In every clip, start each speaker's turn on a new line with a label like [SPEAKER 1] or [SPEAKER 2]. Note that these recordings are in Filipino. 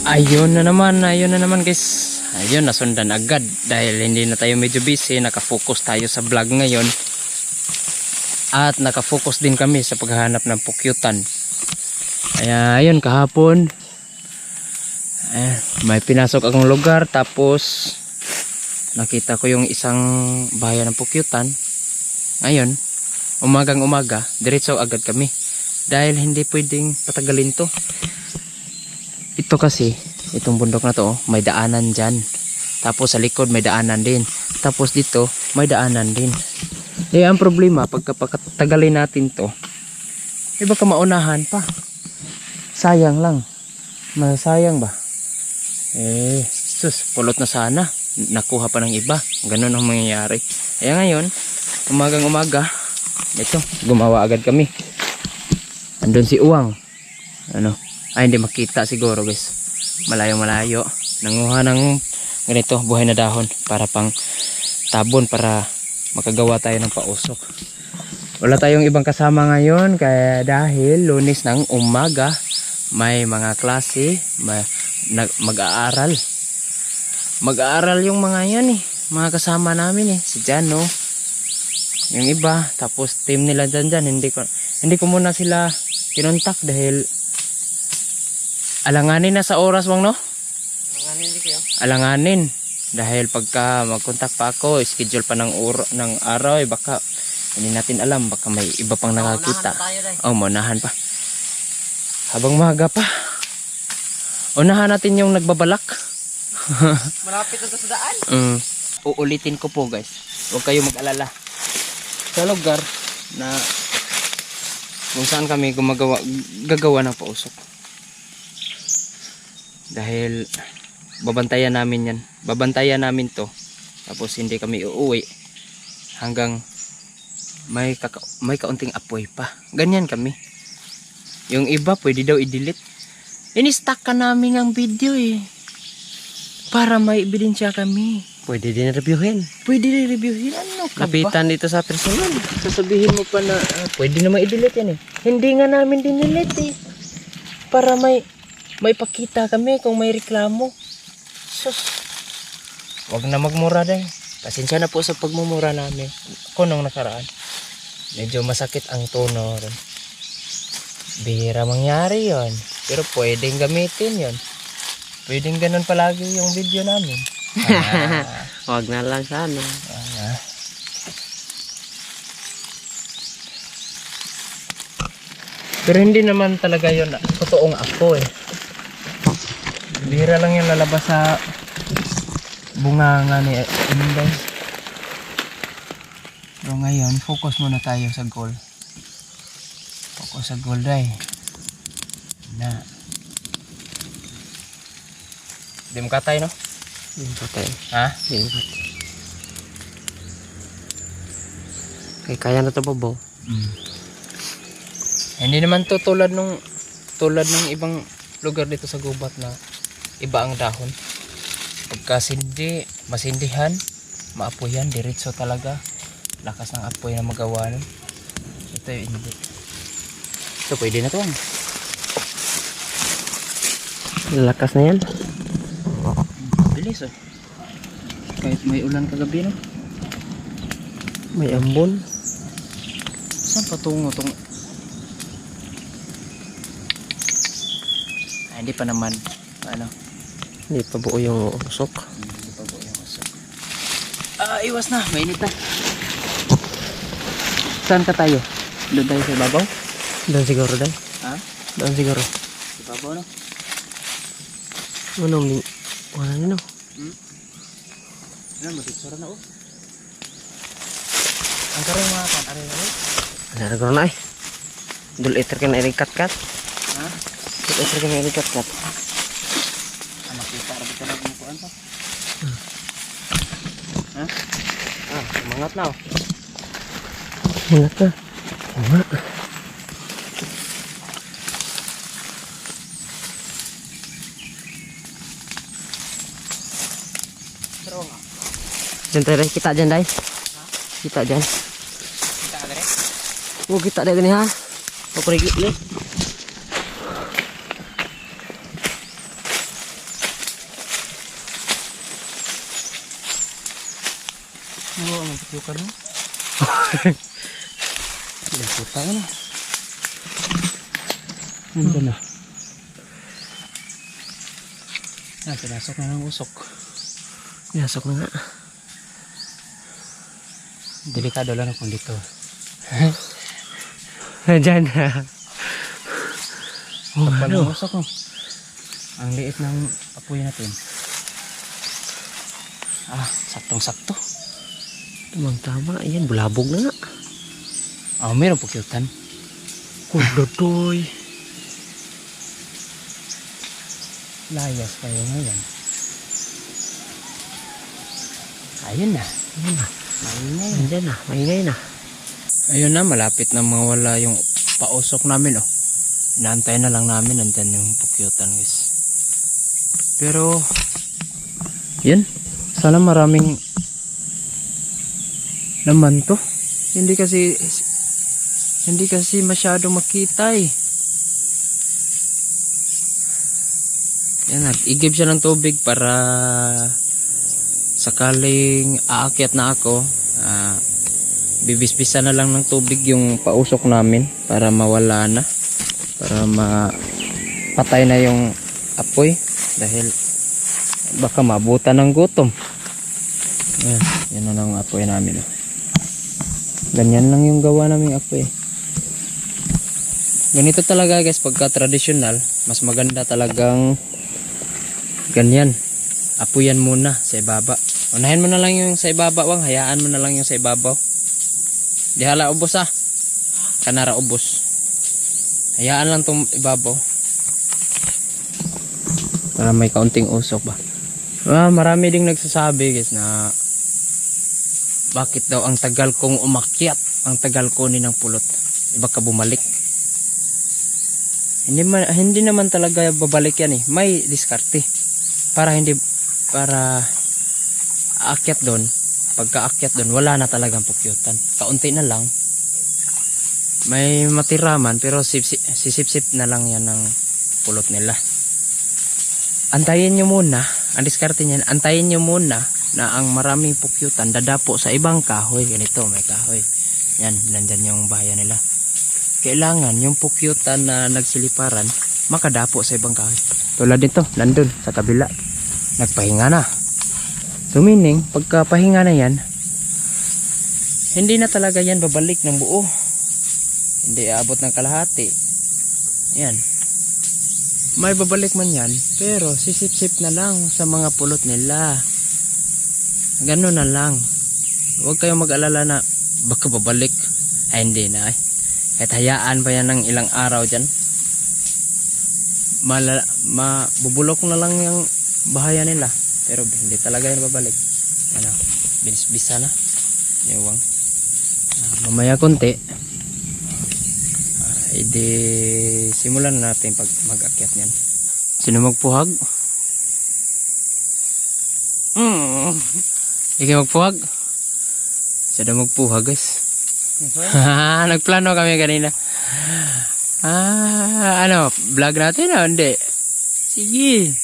[SPEAKER 1] Ayun na naman guys. Ayun, nasundan agad dahil hindi na tayo medyo busy, nakafocus tayo sa vlog ngayon. At nakafocus din kami sa paghahanap ng pukyutan. Kaya ayun, kahapon may pinasok akong lugar, tapos nakita ko yung isang bayan ng pukyutan. Ngayon, umagang umaga, diretso agad kami dahil hindi pwedeng patagalin to. Ito kasi, itong bundok na to, may daanan dyan. Tapos sa likod may daanan din. Tapos dito, may daanan din. Eh, ang problema, pagkapatagalin natin to, baka maunahan pa. Sayang lang. Masayang ba? Sus, pulot na sana. Nakuha pa ng iba. Ganun ang mangyayari. Kaya ngayon, umagang umaga, ito, gumawa agad kami. Andun si Uwang. Hindi makita siguro guys. Malayo. Nanguha ng ganito, buhay na dahon para pang tabon, para makagawa tayo ng pausok. Wala tayong ibang kasama ngayon kaya dahil Lunes ng umaga, may mga klase, mag-aaral. Mag-aaral yung mga yan mga kasama namin si Jano, yung iba, tapos team nila dyan. Hindi ko muna sila kinontak dahil alanganin na sa oras no? Alanganin dahil pagka mag-contact pa ako, schedule pa ng araw, baka hindi natin alam, baka may iba pang nakakita. Maunahan pa habang maga pa. Unahan natin yung nagbabalak.
[SPEAKER 2] Malapit na sa daan.
[SPEAKER 1] Uulitin ko po guys, huwag kayo mag-alala. Sa lugar na kung saan kami gagawa ng pausok, dahil babantayan namin yan. Babantayan namin to. Tapos hindi kami uuwi hanggang may kaunting apoy pa. Ganyan kami. Yung iba pwede daw i-delete. Ini-stack ka namin ang video para may ebidensya kami.
[SPEAKER 2] Pwede din reviewin.
[SPEAKER 1] Ano ka ba?
[SPEAKER 2] Lapitan dito sa personal.
[SPEAKER 1] Sasabihin mo pa na pwede naman i-delete yan Hindi nga namin dinelete para may pakita kami kung may reklamo. Sus, wag na magmura dahil. Pasensya na po sa pagmumura namin. Ako nung nakaraan, medyo masakit ang tono rin. Bihira mangyari yon, pero pwedeng gamitin yon. Pwedeng ganun palagi yung video namin.
[SPEAKER 2] Wag na lang sana.
[SPEAKER 1] Pero hindi naman talaga yon totoong ako Bihira lang yung lalabas sa bunganga ni Inday. Pero ngayon, focus muna tayo sa goal. Focus sa goal dahil. Di mo katay, no?
[SPEAKER 2] Di mo katay.
[SPEAKER 1] Ha?
[SPEAKER 2] Di mo katay. Kaya na ito, Bobo.
[SPEAKER 1] Hindi naman to tulad ng ibang lugar dito sa gubat na iba ang dahon. Pagkasindi, masindihan, maapoyan, diretso talaga. Lakas ng apoy na magawa nun. Ito yung hindi. Ito pwede na to.
[SPEAKER 2] Lakas na yan.
[SPEAKER 1] Bilis kahit may ulan kagabi, no?
[SPEAKER 2] May ambon.
[SPEAKER 1] Saan patungo tong? Hindi pa naman.
[SPEAKER 2] Hindi pa buo yung usok.
[SPEAKER 1] Hindi pa buo yung usok. Iwas na, mainit na. Saan ka tayo? Doon tayo sa ibabaw?
[SPEAKER 2] Doon siguro, Day.
[SPEAKER 1] Ha?
[SPEAKER 2] Doon siguro.
[SPEAKER 1] Sa ibabaw, no?
[SPEAKER 2] Wala na, no?
[SPEAKER 1] Ano, matisura na, Ang karong mga pan-aray na,
[SPEAKER 2] Wala na na, Dul iter ka na kat-kat.
[SPEAKER 1] Ha?
[SPEAKER 2] Dul iter ka na kat-kat.
[SPEAKER 1] Makita, rabit ka na kumukuan pa. Ha?
[SPEAKER 2] Mangat na, Mangat na. Mangat. Diyan tayo, kita dyan, Day. Kita dyan.
[SPEAKER 1] Kita ka rin?
[SPEAKER 2] Kita dyan ha. Pakurigit ni.
[SPEAKER 1] Yung ka rin. Puta ka na. Nandun na. Pinasok na ng usok.
[SPEAKER 2] Pinasok na nga.
[SPEAKER 1] Delikado lang kung dito.
[SPEAKER 2] Diyan na.
[SPEAKER 1] Kapal ng usok oh. Ang liit ng apoy natin. Saktong-sakto.
[SPEAKER 2] Tamang-tama. Ayan, bulabog na nga.
[SPEAKER 1] Meron pukyutan.
[SPEAKER 2] Kudodoy.
[SPEAKER 1] Layas kayo ngayon. Ayun na.
[SPEAKER 2] Ayan na.
[SPEAKER 1] Maingay.
[SPEAKER 2] Ayan na. Maingay na.
[SPEAKER 1] Ayun na, malapit na mawala yung pausok namin oh. Inaantay na lang namin, nandyan yung pukyutan guys. Pero, yun. Sana maraming naman to. Hindi kasi masyado makita eh. Yan, nag-igib siya ng tubig para sakaling aakyat na ako, bibisbisa na lang ng tubig yung pausok namin para mawala na, para mapatay na yung apoy dahil baka mabutan ng gutom. Yan na lang ang apoy namin. Ganyan lang yung gawa naming apoy. Ganito talaga guys, pagka traditional, mas maganda talagang ganyan. Apuyan muna sa ibaba. Unahin mo na lang yung sa ibaba, wang. Hayaan mo na lang yung sa ibabaw. Di hala ubos Kanara ubos. Hayaan lang tong ibabaw. Para may kaunting usok ba. Marami ding nagsasabi guys na bakit daw ang tagal kong umakyat, ang tagal kunin ng pulot. Iba ka bumalik. Hindi naman talaga babalik yan eh. May diskarte. Para aakyat doon, pagka-akyat doon, wala na talagang pukyutan. Kaunti na lang. May matiraman pero sisip-sip na lang yan ng pulot nila. Antayin nyo muna, ang diskarte niyan, antayin nyo muna na ang maraming pukyutan dadapo sa ibang kahoy. Ganito, may kahoy. Yan, nandyan yung bahayan nila. Kailangan yung pukyutan na nagsiliparan makadapo sa ibang kahoy. Tulad nito, nandun sa kabila. Nagpahinga na. So meaning, pagkapahinga na yan, hindi na talaga yan babalik ng buo. Hindi aabot ng kalahati. Yan. May babalik man yan, pero sisip-sip na lang sa mga pulot nila. Ganun na lang. Huwag kayong mag-alala na baka babalik. Ay hindi na eh. Kahit hayaan pa yan ng ilang araw dyan, mabubulok na lang yung bahaya nila. Pero hindi talaga yan babalik. Ano, binis-bisa na. Yawang. Mamaya konti. Hindi simulan na natin pag mag-akyat niyan. Sino magpuhag? Ikaw magpuhag? Sino magpuhag guys? Nagplano kami kanina. Vlog natin o hindi? Sige.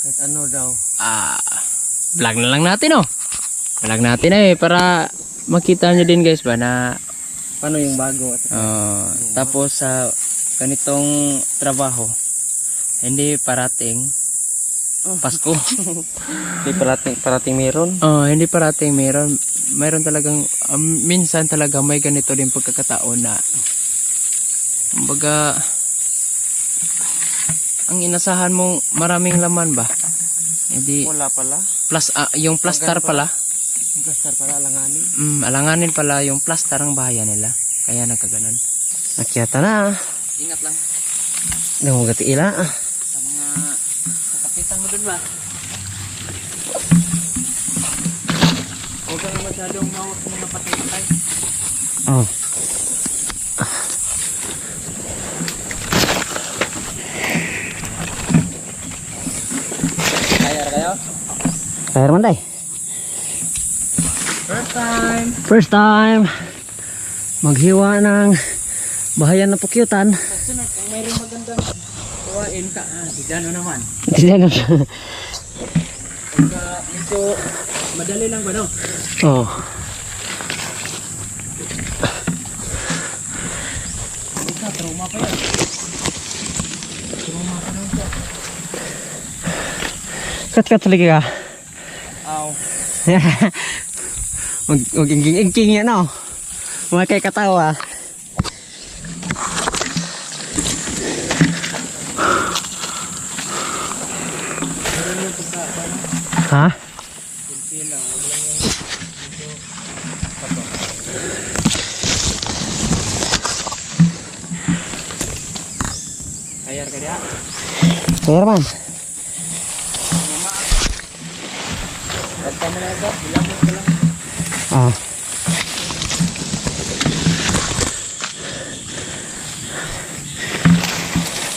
[SPEAKER 2] Kahit ano daw.
[SPEAKER 1] Vlog na lang natin oh. Vlog natin para makita nyo din guys ba na
[SPEAKER 2] Paano yung bago?
[SPEAKER 1] tapos sa ganitong trabaho, hindi parating Pasko.
[SPEAKER 2] Hindi parating meron.
[SPEAKER 1] Hindi parating meron. Mayroon talagang minsan talaga may ganito din pagkakataon na kumbaga ang inasahan mong maraming laman ba? Hindi
[SPEAKER 2] Wala pala.
[SPEAKER 1] Yung plaster pala.
[SPEAKER 2] Yung plaster pala alanganin.
[SPEAKER 1] Alanganin pala yung plaster ng bahayan nila. Kaya nagkaganon.
[SPEAKER 2] Nakyata na.
[SPEAKER 1] Ingat lang
[SPEAKER 2] Nang magati ila.
[SPEAKER 1] sa mga kakapitan mo dun ba? Huwag kang masyadong mawag sa mga patay-patay.
[SPEAKER 2] Oh.
[SPEAKER 1] Kaya kayo?
[SPEAKER 2] Kaya man day. First time. Maghiwa ng bahayan na pukyutan.
[SPEAKER 1] Sunod, kung mayroong magandang kuwain ka, si Dano naman.
[SPEAKER 2] Hindi na.
[SPEAKER 1] Pagka medyo madali lang ba no?
[SPEAKER 2] Oh.
[SPEAKER 1] trauma pa yan. Trauma pa lang siya.
[SPEAKER 2] Kat lagi ka.
[SPEAKER 1] Aw.
[SPEAKER 2] Mag-ingking yan o. Mga kay katawa. Ha?
[SPEAKER 1] Ayar ka dia.
[SPEAKER 2] Kaya man.
[SPEAKER 1] Basta mo na ito. Bilangin ko lang.
[SPEAKER 2] Ah.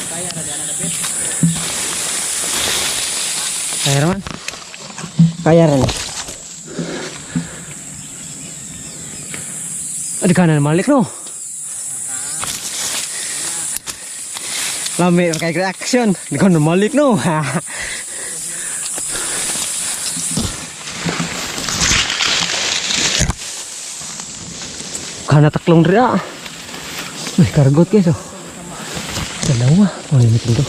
[SPEAKER 1] Kaya na diyan napit.
[SPEAKER 2] Kaya man. Kaya rin. Adi ka na malik no. Lami kayak reaction. Di ka na malik no. Kana taklong ria. Uy, kargot guys oh. Dalawa. Oh, ini ito.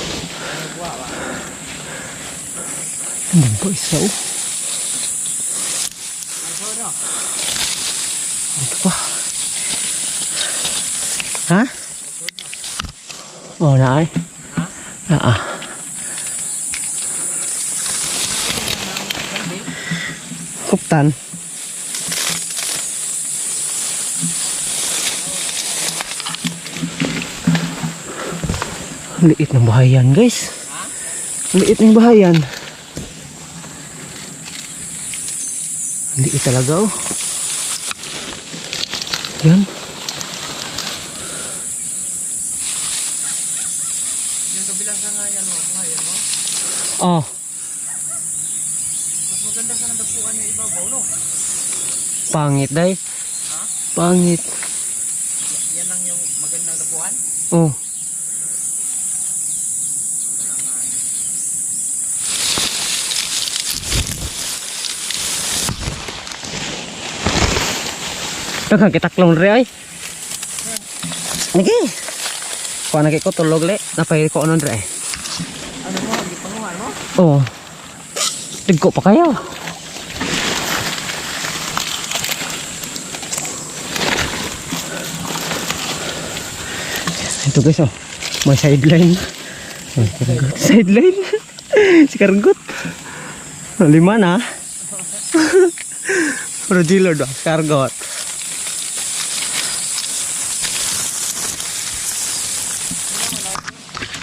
[SPEAKER 2] Andun po isa oh. Ito pa. Ha? Oh, na ay. Ah. Kuptan. Liit ng bahayan guys. Liit ng bahayan. Liit talaga oh. Yan.
[SPEAKER 1] Yung kabilang ka nga yan mo. Bahayan mo.
[SPEAKER 2] Oh.
[SPEAKER 1] Mas maganda sa nagdapuan yung ibabaw no.
[SPEAKER 2] Pangit day.
[SPEAKER 1] Ha?
[SPEAKER 2] Pangit.
[SPEAKER 1] Yan lang yung magandang dapuan.
[SPEAKER 2] Oh. Daghang kitaklong re ay. Niki. Kuha na ko tulog le. Napay ko anon re.
[SPEAKER 1] Ano mo? Hindi panguhan mo?
[SPEAKER 2] Oh. Tigko pa kayo. Ito guys oh. May sideline. Sideline. Si Kargot. 5 na. Pero dealer doon. Kargot.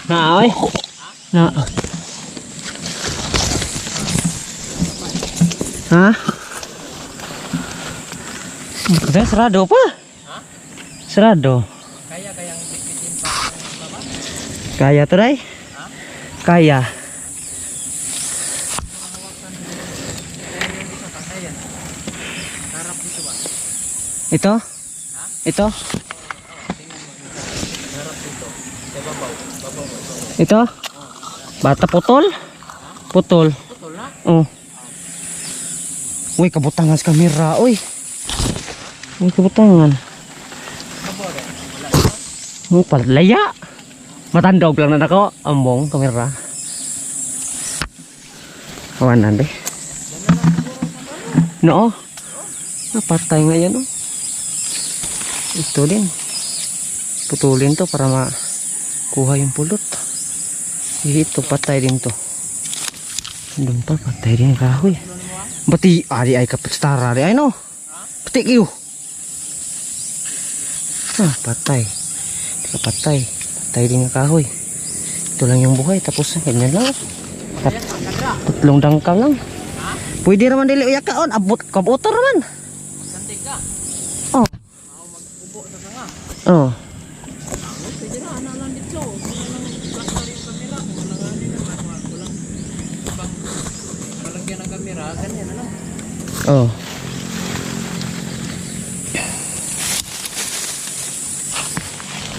[SPEAKER 2] Na ay. Na. Ha? Udah serado pa.
[SPEAKER 1] Ha?
[SPEAKER 2] Serado.
[SPEAKER 1] Kaya kayang bitbitin pa baba?
[SPEAKER 2] Kaya to day?
[SPEAKER 1] Ha?
[SPEAKER 2] Kaya.
[SPEAKER 1] Ayan. Harap dito ba?
[SPEAKER 2] Ito?
[SPEAKER 1] Ha?
[SPEAKER 2] Ito?
[SPEAKER 1] Harap dito. Sa babaw. Babaw.
[SPEAKER 2] Ito? Bata putol? Putol.
[SPEAKER 1] Putol na?
[SPEAKER 2] Oh. Uy, kabutangan sa kamera, uy. Uy, kabutangan.
[SPEAKER 1] Babaw rin. Wala ito.
[SPEAKER 2] Uy, palaya. Matandog lang na ako. Ambong, kamera. Kawanan deh. No. Napatay nga yan, oh. Ito din. Putulin to para makuha yung pulot. Ito, patay din to. Doon pa, patay din ang kahoy. Bati, ari ay kapastara, ari ay no. Pati kayo. Ah, patay. Patay. Patay din ang kahoy. Ito lang yung buhay, tapos ganyan lang. Tatlong dangkal lang. Pwede naman dili uyak kaon, abot kabutor naman.
[SPEAKER 1] Santig ka.
[SPEAKER 2] Oh.
[SPEAKER 1] Ako mag-ubo sa sanga.
[SPEAKER 2] Oh.
[SPEAKER 1] Pwede na, ano lang dito. Wala nang flash na rin yung kamera. Wala nga rin naman. Walang ibang malagyan ng kamera. Ganyan na lang.
[SPEAKER 2] Oh.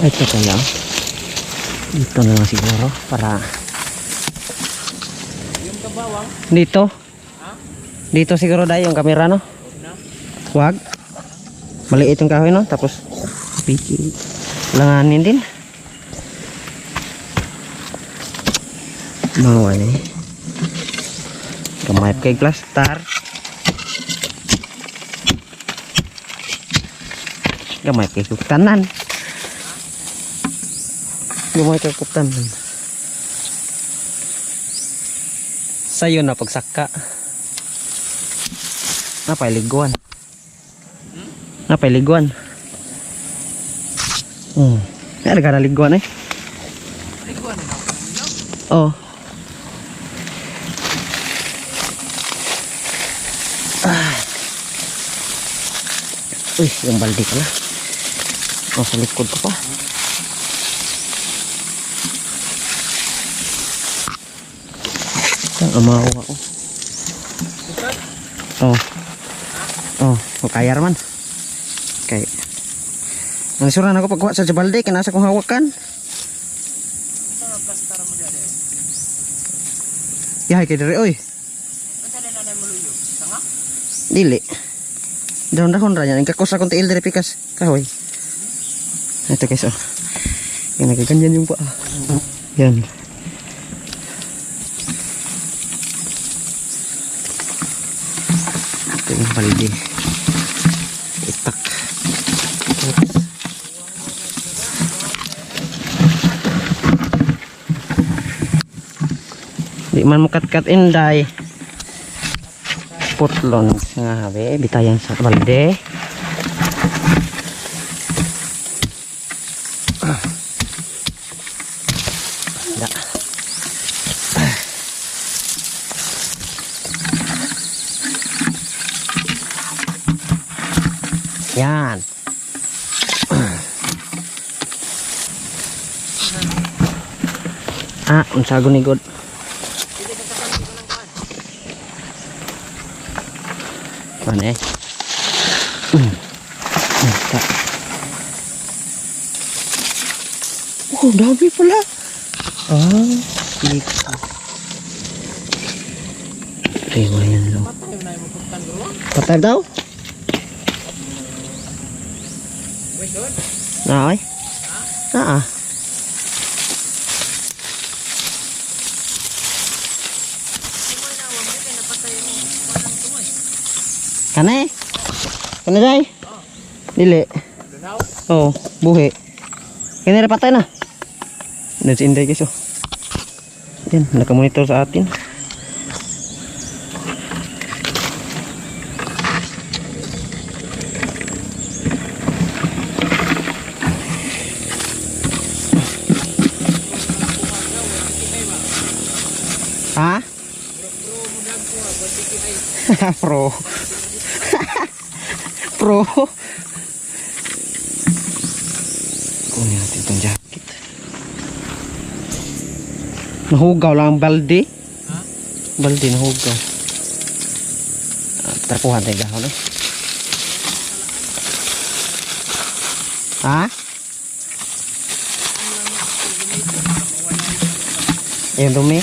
[SPEAKER 2] Ito kaya. Dito na lang siguro para
[SPEAKER 1] Yung kabawang.
[SPEAKER 2] dito.
[SPEAKER 1] Ha?
[SPEAKER 2] Dito siguro dahil yung kamera no.
[SPEAKER 1] Huwag na.
[SPEAKER 2] Wag. Maliit yung kahoy no, tapos piki. Langanin din. Mau ni. Gamay kay plaster. Gamay kay kutanan. Gamay kay kutanan. Sayo na pagsaka. Napay liguan. Napay liguan. Ada ka na liguan eh.
[SPEAKER 1] Liguan na
[SPEAKER 2] Oh. Uy, yung balde pala. Oh, sa likod ko pa. Amawa ako. Oh. Oh, kaya man. Okay. Nangisuran ako pagkuha sa balde, kanasa kong hawakan. Yahay kay diri oy. Dili. Dahon-dahon ra yan. Kakusa kong tiil diri pikas. Kahoy. Ito guys oh. Yan nagaganyan yung pa. Yan. Ito yung balde. Itak. Di man mukat-kat inday. Putlon nga habe bitayan sa balde. Da. Yan. Unsa guni god. Mana eh? Oh, dami pala. Gitu. Yan lo. Patay daw? Nah, Kane? Kane day? Dili. Oh, buhi. Kane patay na. Dan si Inday guys oh. Yan, nakamonitor sa atin. Ha? Pro. Pro. Kunin natin itong jacket. Nahugaw lang ang balde. Ha? Balde nahugaw. Trapuhan tayo gahon eh. Ha? Yung dumi.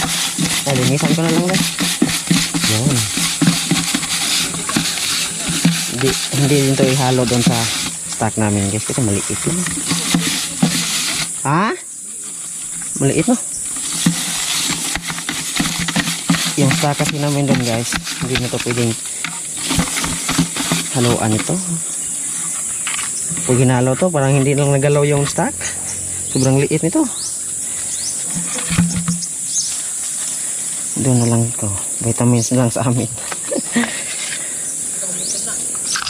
[SPEAKER 2] Linisan ko na lang guys. Yun. Hindi din to ihalo doon sa stock namin guys. Kasi maliit lang. Ha? Maliit no? Yung stock kasi namin doon guys. Hindi na to pwedeng haluan ito. Pag hinalo to parang hindi lang nagalaw yung stock. Sobrang liit nito. Doon na lang ito. Vitamins na lang sa amin.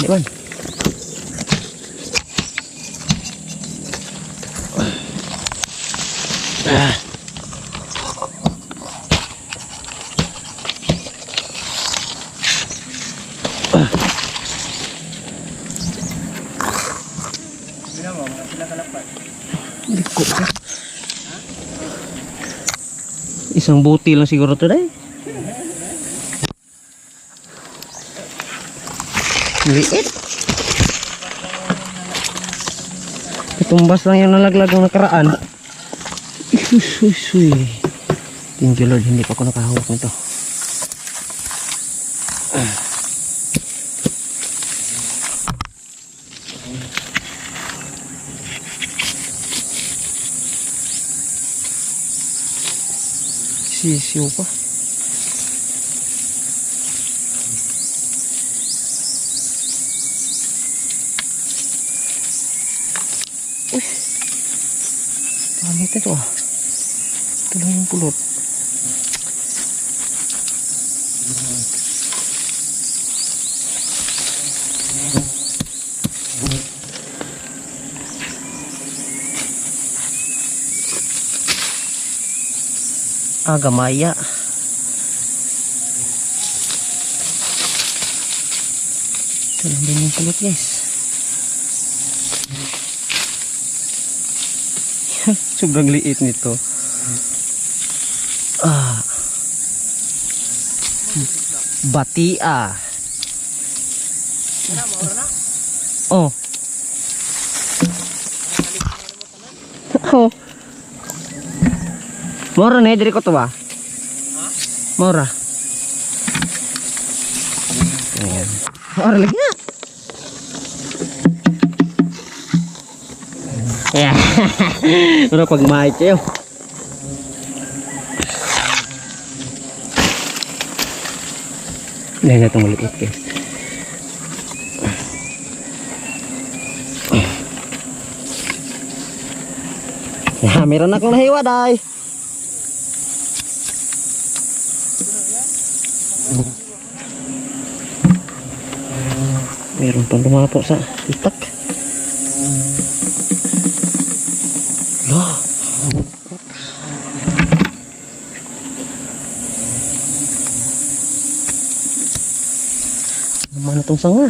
[SPEAKER 2] Di ba? Isang buti lang siguro ito dahil. Liit. Tumbas lang yung nalaglag ng nakaraan. Isusuy. Thank you Lord, hindi pa ako nakahawak nito. Sisiw pa. Uy. Pangit ito ah. Ito lang yung pulot. Gamaya. Ito lang din yung pulot guys. Sobrang liit nito. Batia. Oh. Oh. Mora na diri ko to ba? Mora. Ayan. Mora lagi na. Yeah. Mura pag mahit kayo. Dahil na itong maliit guys. Yeah, meron akong nahiwa day. Meron pang lumapo sa itak. Loh. Mana itong sanga?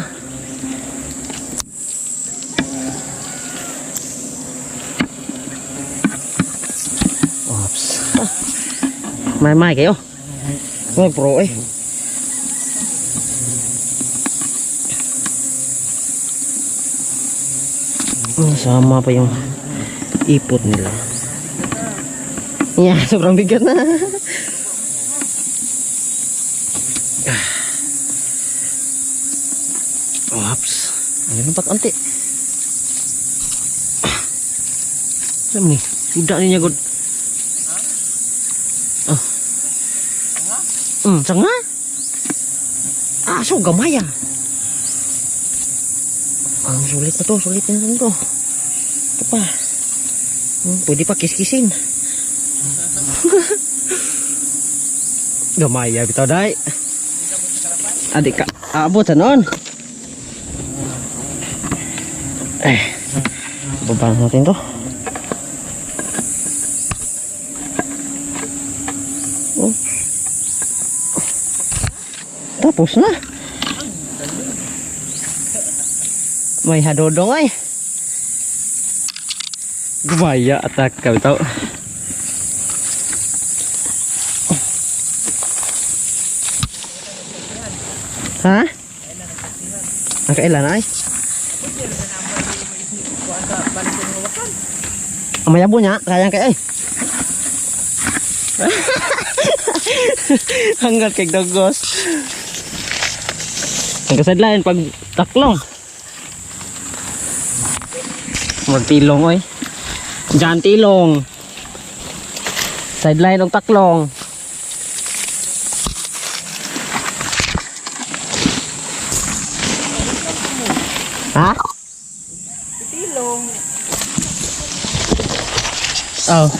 [SPEAKER 2] Ops. May kayo. May pro eh. Sama pa yung ipot nila. Yeah, sobrang bigat na. Ops. Ano pa konti? Ano ni? Tidak niya god. Sanga? So gamaya. Ang sulit na to, sulit na to. Ito pa. Pwede pa kiskisin. Gamaya bitaw day. Adik ka, abot sa noon. Babaan natin to. Tapos na. May hadodong ay. Gumaya atak ka bitaw. Ha? Ang kailan ay? Ang mayabo niya, kayang kay ay. Hanggat kay dogos. Ang kasadlayan pag taklong. Magtilong oy. Diyan tilong. Sideline og taklong. Ha? Tilong. Oh.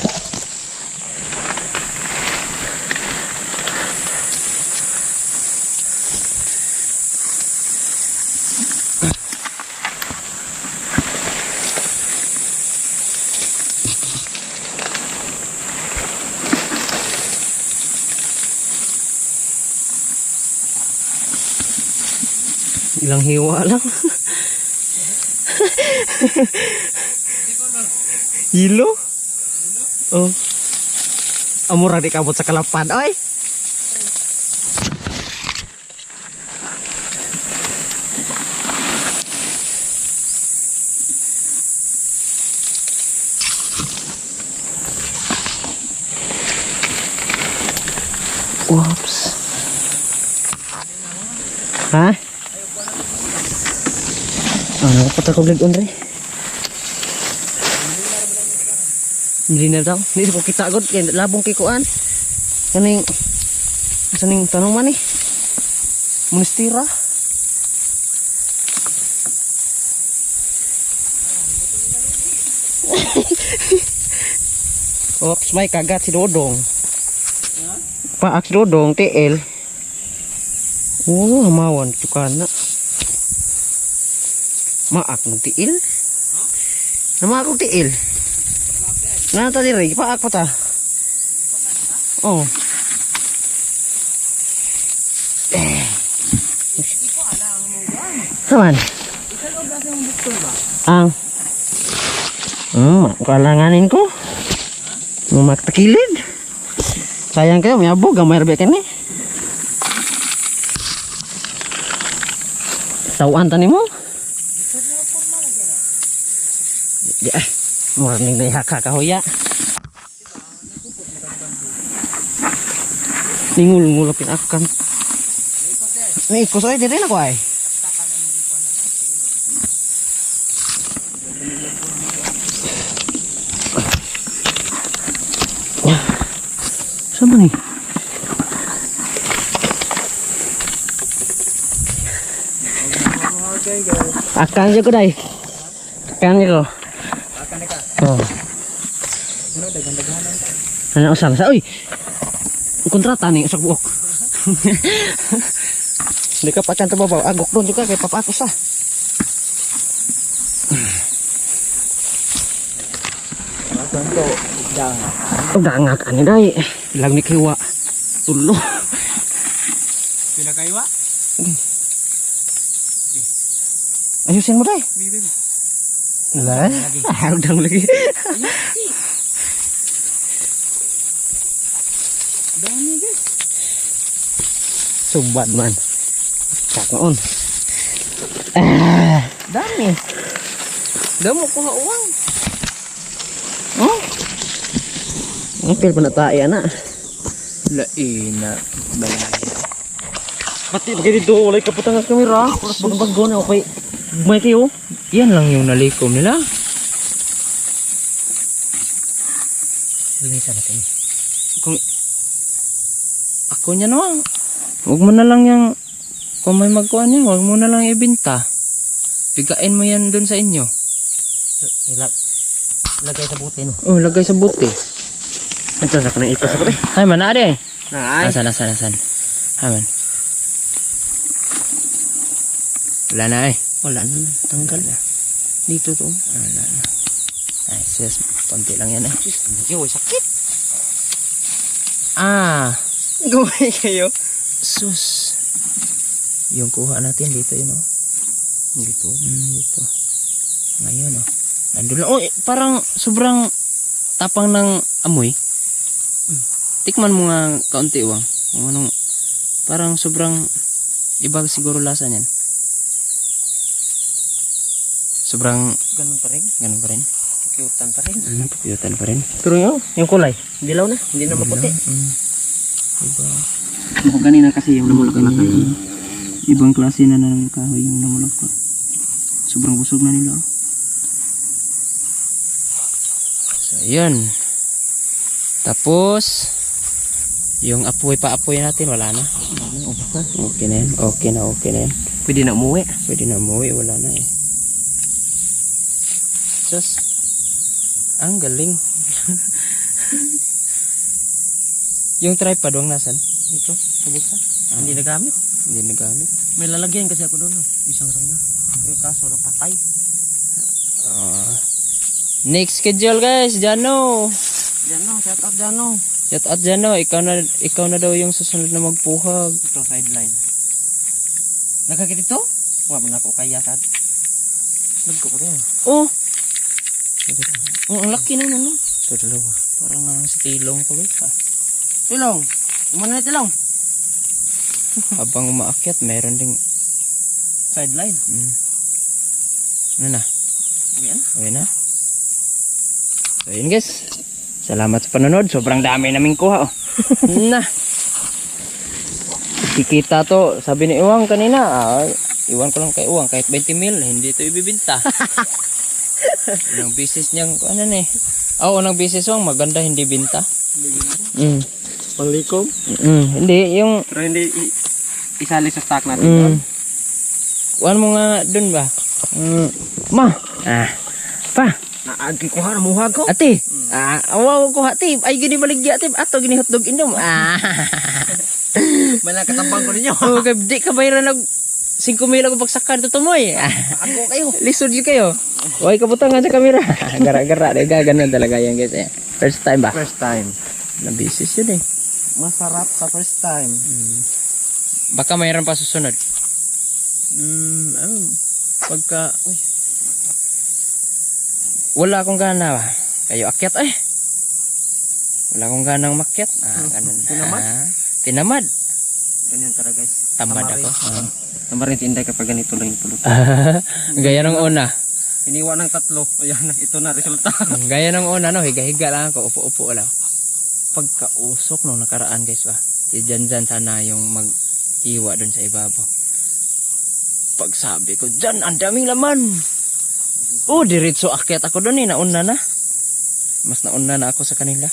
[SPEAKER 2] Ilang hiwa lang. Hilo? Oh. Amura di kabot sa kalapan. Oy. Whoops. Ha? Nakapatagog on re. Hindi na daw. Hindi ko kita agad. Labong kikuan. Kaning tanong man eh. Monestira. Ops, may kagat si Dodong. Paak si Dodong, TL. Oh, hamawan, tsukana. Maak ng tiil. Nama ako tiil. Nata diri, paak pa ta. Oh. Saman. Ang. Kalanganin ko. Maktakilid. Sayang kayo, may abog, gamay rabi ka ni. Tauan tani mo? Di ay, morning na haka kahoya. Ningul-ngulapin akan. Nih, kusoy diri na ko ay. Sama nih. Akan aja ko dai. Akan ko. Oh. Ano usah sa uy. Kontrata nih usak buok. Dekat pakan terbawa agok don juga kayak papa aku sah.
[SPEAKER 1] Contoh, udang.
[SPEAKER 2] Udang ani dai. Lang ni kiwa. Tulo.
[SPEAKER 1] Pila kaiwa?
[SPEAKER 2] Ayusin mo dai.
[SPEAKER 1] Bibi.
[SPEAKER 2] Lah, udang lagi.
[SPEAKER 1] Dami guys.
[SPEAKER 2] Sumbat man. Cak noon.
[SPEAKER 1] Dami. Damo kuha uang.
[SPEAKER 2] Oh. Ngapil pa na tayo anak.
[SPEAKER 1] Laina balaya.
[SPEAKER 2] Pati bagay dito walay kaputangas kamera. Kulas bago na okay. May kayo.
[SPEAKER 1] Yan lang yung nalikom nila.
[SPEAKER 2] Linisan natin.
[SPEAKER 1] Kung ako niya no. Huwag mo na lang yung kung may magkuha niya, huwag mo na lang ibenta. Pigain mo yan dun sa inyo.
[SPEAKER 2] Lagay sa buti no.
[SPEAKER 1] Oh, lagay sa buti.
[SPEAKER 2] Ito sa kanang ipas ako eh.
[SPEAKER 1] Ay man, ade.
[SPEAKER 2] Ay.
[SPEAKER 1] Nasan. Ay man. Wala na eh.
[SPEAKER 2] Wala na. Tanggal na. Dito to.
[SPEAKER 1] Wala na. Ay, sis. Konti lang yan eh.
[SPEAKER 2] Yung sakit.
[SPEAKER 1] Ah.
[SPEAKER 2] Gawin kayo.
[SPEAKER 1] Sus. Yung kuha natin dito yun oh.
[SPEAKER 2] Dito.
[SPEAKER 1] Dito. Ngayon oh. Nandun lang. Oh, parang sobrang tapang ng amoy. Tikman mo nga kaunti uwang. Kung anong, parang sobrang iba siguro lasa niyan. Sobrang
[SPEAKER 2] Ganun pa rin.
[SPEAKER 1] ganun pa rin.
[SPEAKER 2] Pakiutan pa rin.
[SPEAKER 1] Papiyutan pa rin.
[SPEAKER 2] Pero yung kulay. Dilaw na. Hindi na maputi.
[SPEAKER 1] Iba.
[SPEAKER 2] Ako ganina kasi yung namulak-lakay.
[SPEAKER 1] Ibang klase na ng kahoy yung namulak. Sobrang busog na nila. So, yun. Tapos, yung paapoy natin, wala na. Okay na yan. Okay na yan.
[SPEAKER 2] Pwede na umuwi.
[SPEAKER 1] Pwede na umuwi, wala na eh. Sus. Ang galing. Yung tripod, wang nasan?
[SPEAKER 2] Dito. Sa bulsa. Hindi nagamit.
[SPEAKER 1] Hindi nagamit.
[SPEAKER 2] May lalagyan kasi ako doon. Isang rangga. Yung kaso napatay.
[SPEAKER 1] Next schedule guys, Jano.
[SPEAKER 2] Jano, shout out Jano.
[SPEAKER 1] Shout out Jano, ikaw na daw yung susunod na magpuhag.
[SPEAKER 2] Ito sideline. Nagkakit ito? Huwag mo na ako kaya sad. Nagko ko rin.
[SPEAKER 1] Oh,
[SPEAKER 2] Ang laki na no.
[SPEAKER 1] ito dalawa. Parang sa tilong to guys ha.
[SPEAKER 2] Tilong. Umano na tilong.
[SPEAKER 1] Habang umaakyat, meron ding
[SPEAKER 2] Sideline.
[SPEAKER 1] ano na?
[SPEAKER 2] Uwi na.
[SPEAKER 1] Okay na. So yun guys. Salamat sa panonood. Sobrang dami naming kuha oh. Na. Kikita to. Sabi ni Iwang kanina. Iwan ko lang kay Iwang. Kahit 20 mil. Hindi to ibibinta. Unang business niyang ano na eh. Unang business Iwang. Maganda hindi binta.
[SPEAKER 2] Panglikom?
[SPEAKER 1] Hindi, yung...
[SPEAKER 2] Pero hindi isali sa stock natin.
[SPEAKER 1] Mm, kuhan mo nga dun ba? Ma! Pa!
[SPEAKER 2] Naagi ko ha, namuhag ko.
[SPEAKER 1] Ate! Awaw ko ate! Ay, gini baligya ate! Ato, gini hotdog inom!
[SPEAKER 2] May nakatambang ko ninyo.
[SPEAKER 1] Oh, kay di ka bayran nag 5,000 ako pagsakan to tumoy.
[SPEAKER 2] Ako kayo.
[SPEAKER 1] Lisod yun kayo. Huwag kabutang nga sa camera. Gara-gara. Ganun talaga yan guys. First time ba?
[SPEAKER 2] First time.
[SPEAKER 1] Nabisis yun eh.
[SPEAKER 2] Masarap sa first time.
[SPEAKER 1] Baka mayroon pa susunod. Pagka... Uy. Wala akong gana ba? Kayo akyat eh. Wala akong ganang makyat. Ganun.
[SPEAKER 2] Tinamad?
[SPEAKER 1] Tinamad.
[SPEAKER 2] Ganyan talaga guys.
[SPEAKER 1] Tamad ako.
[SPEAKER 2] Tamad rin tinday kapag ganito lang yung pulot.
[SPEAKER 1] Gaya ng una.
[SPEAKER 2] Iniwan ng 3. Ayan, ito na resulta.
[SPEAKER 1] Gaya ng una, no? Higa-higa lang ako. Upo-upo lang. Pagkausok nung nakaraan guys ba? Diyan sana yung maghiwa dun sa ibabaw. Pagsabi ko, dyan, ang daming laman. Oh, diretso akyat ako dun eh. Nauna na. Mas nauna na ako sa kanila.